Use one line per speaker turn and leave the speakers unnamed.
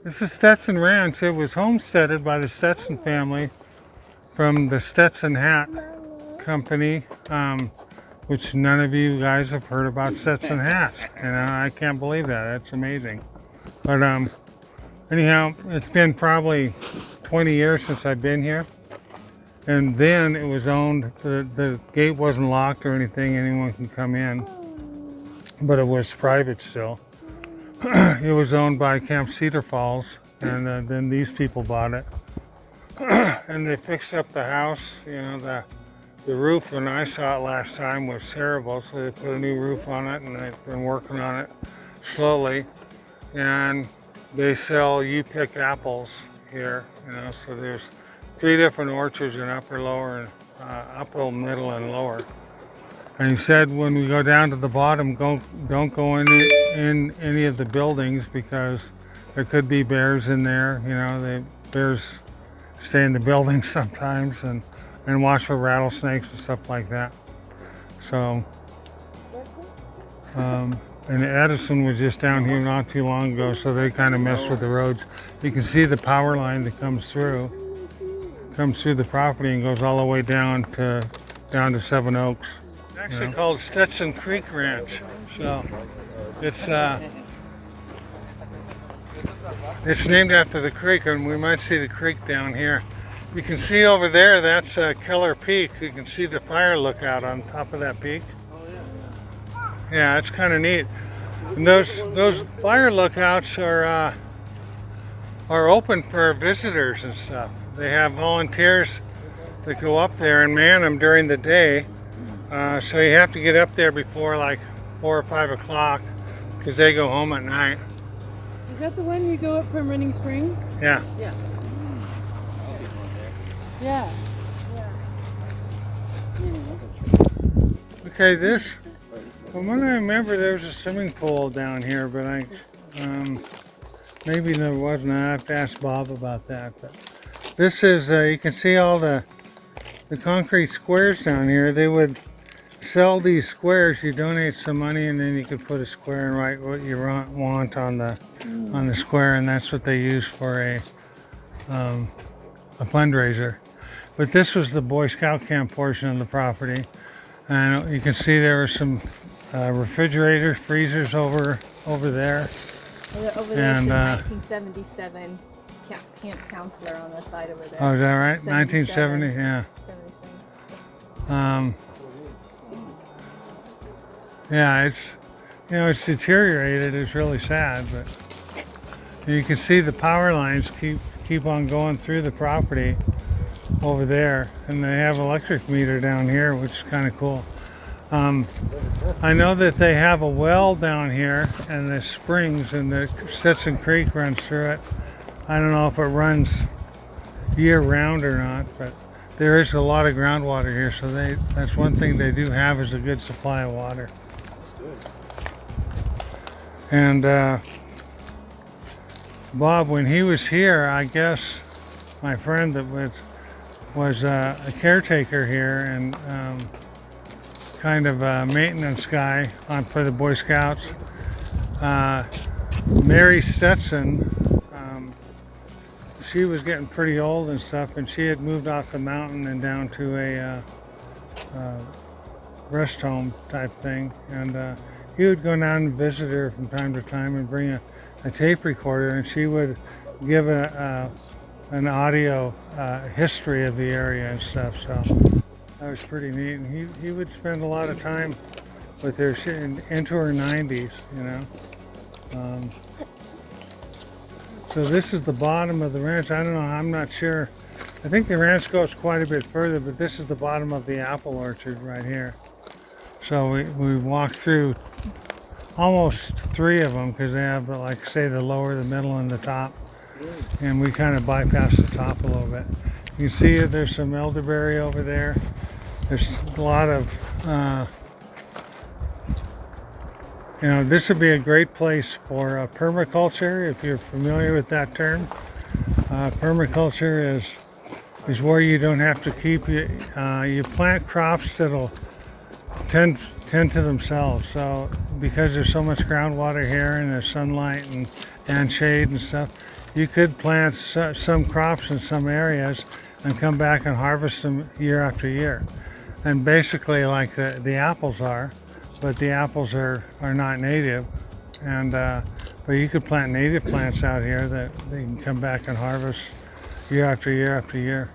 This is Stetson Ranch. It was homesteaded by the Stetson family from the Stetson Hat Company, which none of you guys have heard about Stetson hats. I can't believe that. That's amazing. But anyhow, it's been probably 20 years since I've been here. And then it was owned, the gate wasn't locked or anything, anyone can come in, but it was private still. It was owned by Camp Cedar Falls, and then these people bought it. And they fixed up the house. The roof when I saw it last time was terrible, so they put a new roof on it, and they've been working on it slowly. And they sell you-pick apples here, so there's 3 different orchards in upper, lower, upper, middle, and lower. And he said when we go down to the bottom, don't go in any of the buildings because there could be bears in there. The bears stay in the buildings sometimes, and watch for rattlesnakes and stuff like that. So, and Edison was just down here not too long ago, so they kind of messed with the roads. You can see the power line that comes through the property and goes all the way down to Seven Oaks. It's actually called Stetson Creek Ranch. So it's named after the creek, and we might see the creek down here. You can see over there, that's Keller Peak. You can see the fire lookout on top of that peak. Yeah, it's kind of neat. And those fire lookouts are open for visitors and stuff. They have volunteers that go up there and man them during the day. So you have to get up there before like 4 or 5 o'clock because they go home at night.
Is that the one you go up from Running Springs?
Yeah.
Yeah. Yeah.
Okay, from what I remember, there was a swimming pool down here, but maybe there wasn't. I have to ask Bob about that. But this is, you can see all the concrete squares down here. They would sell these squares. You donate some money, and then you could put a square and write what you want on the square, and that's what they use for a fundraiser. But this was the Boy Scout camp portion of the property, and you can see there were some refrigerators, freezers over there.
Over there's the 1977 camp counselor on the side over there.
Oh, is that right? 1970, yeah.
77.
Yeah, it's deteriorated. It's really sad, but you can see the power lines keep on going through the property over there, and they have electric meter down here, which is kind of cool. I know that they have a well down here and the springs, and the Stetson Creek runs through it. I don't know if it runs year round or not, but there is a lot of groundwater here, so that's one thing they do have is a good supply of water.
That's good.
And Bob, when he was here, I guess my friend that was a caretaker here and kind of a maintenance guy for the Boy Scouts. Mary Stetson, she was getting pretty old and stuff, and she had moved off the mountain and down to a rest home type thing. And he would go down and visit her from time to time and bring a tape recorder, and she would give an audio history of the area and stuff. So that was pretty neat. And he would spend a lot of time with her into her 90s, So this is the bottom of the ranch. I don't know, I'm not sure. I think the ranch goes quite a bit further, but this is the bottom of the apple orchard right here. So we walked through almost 3 of them because they have, like, say, the lower, the middle, and the top. And we kind of bypassed the top a little bit. You can see there's some elderberry over there. There's a lot of, this would be a great place for permaculture, if you're familiar with that term. Permaculture is where you don't have to keep, you plant crops that'll tend to themselves. So because there's so much groundwater here and there's sunlight and shade and stuff, you could plant some crops in some areas and come back and harvest them year after year. And basically like the apples are, but the apples are not native. And but you could plant native plants out here that they can come back and harvest year after year after year.